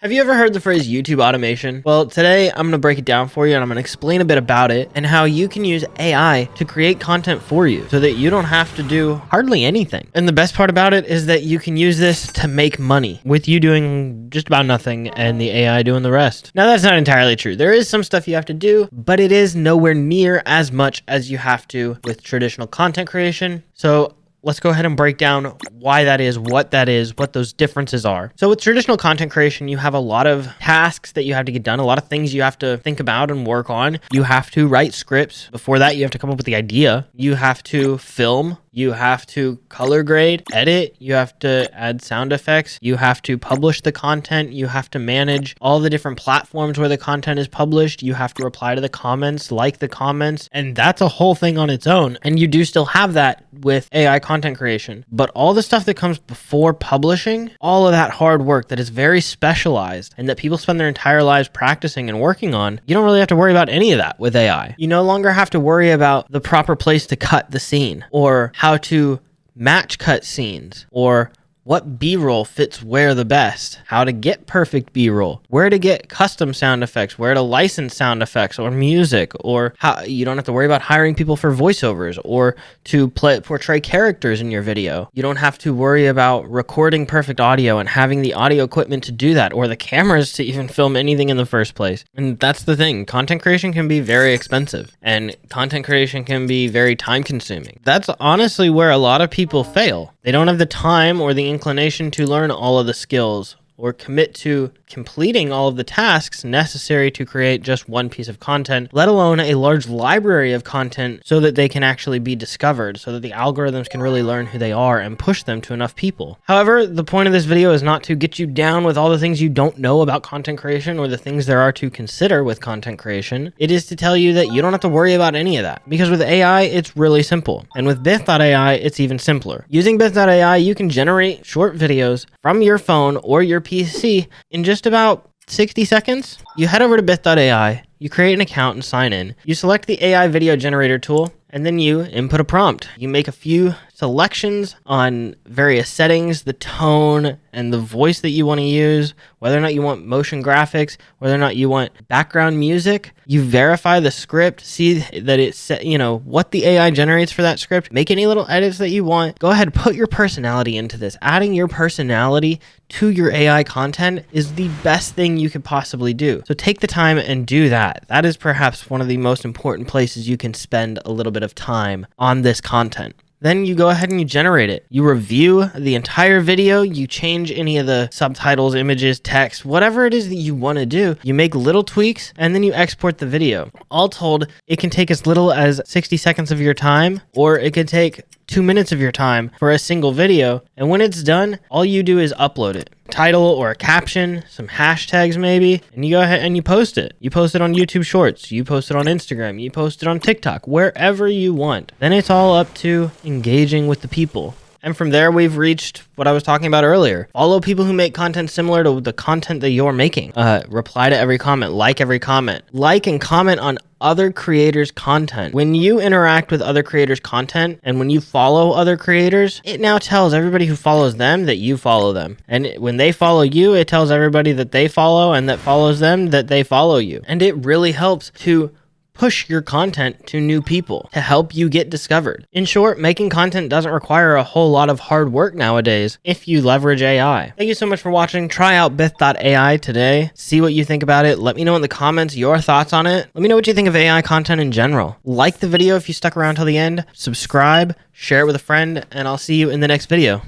Have you ever heard the phrase YouTube automation? Well, today I'm going to break it down for you and I'm going to explain a bit about it and how you can use AI to create content for you so that you don't have to do hardly anything. And the best part about it is that you can use this to make money with you doing just about nothing and the AI doing the rest. Now, that's not entirely true. There is some stuff you have to do, but it is nowhere near as much as you have to with traditional content creation. So let's go ahead and break down why that is, what those differences are. So with traditional content creation, you have a lot of tasks that you have to get done, a lot of things you have to think about and work on. You have to write scripts. Before that, you have to come up with the idea. You have to film. You have to color grade, edit, you have to add sound effects, you have to publish the content, you have to manage all the different platforms where the content is published, you have to reply to the comments, like the comments, and that's a whole thing on its own. And you do still have that with AI content creation. But all the stuff that comes before publishing, all of that hard work that is very specialized and that people spend their entire lives practicing and working on, you don't really have to worry about any of that with AI. You no longer have to worry about the proper place to cut the scene or how to match cut scenes or what B-roll fits where the best, how to get perfect B-roll, where to get custom sound effects, where to license sound effects or music, or how you don't have to worry about hiring people for voiceovers or to portray characters in your video. You don't have to worry about recording perfect audio and having the audio equipment to do that or the cameras to even film anything in the first place. And that's the thing. Content creation can be very expensive and content creation can be very time consuming. That's honestly where a lot of people fail. They don't have the time or the inclination to learn all of the skills or commit to completing all of the tasks necessary to create just one piece of content, let alone a large library of content so that they can actually be discovered, so that the algorithms can really learn who they are and push them to enough people. However, the point of this video is not to get you down with all the things you don't know about content creation or the things there are to consider with content creation. It is to tell you that you don't have to worry about any of that, because with AI, it's really simple. And with Bith.ai, it's even simpler. Using Bith.ai, you can generate short videos from your phone or your PC in just about 60 seconds. You head over to Bith.ai, you create an account and sign in. You select the AI video generator tool, and then you input a prompt. You make a few selections on various settings, the tone and the voice that you want to use, whether or not you want motion graphics, whether or not you want background music. You verify the script, see that it's set, what the AI generates for that script. Make any little edits that you want. Go ahead, put your personality into this. Adding your personality to your AI content is the best thing you could possibly do. So take the time and do that. That is perhaps one of the most important places you can spend a little bit of time on this content. Then you go ahead and you generate it. You review the entire video, you change any of the subtitles, images, text, whatever it is that you want to do. You make little tweaks and then you export the video. All told, it can take as little as 60 seconds of your time, or it could take 2 minutes of your time for a single video. And when it's done, all you do is upload it. Title or a caption, some hashtags maybe, and you go ahead and you post it. You post it on YouTube Shorts, you post it on Instagram, you post it on TikTok, wherever you want. Then it's all up to engaging with the people. And from there, we've reached what I was talking about earlier. Follow people who make content similar to the content that you're making. Reply to every comment, like every comment. Like and comment on other creators' content. When you interact with other creators' content and when you follow other creators, it now tells everybody who follows them that you follow them. And when they follow you, it tells everybody that they follow and that follows them that they follow you. And it really helps to push your content to new people to help you get discovered. In short, making content doesn't require a whole lot of hard work nowadays if you leverage AI. Thank you so much for watching. Try out Bith.ai today. See what you think about it. Let me know in the comments your thoughts on it. Let me know what you think of AI content in general. Like the video if you stuck around till the end. Subscribe, share it with a friend, and I'll see you in the next video.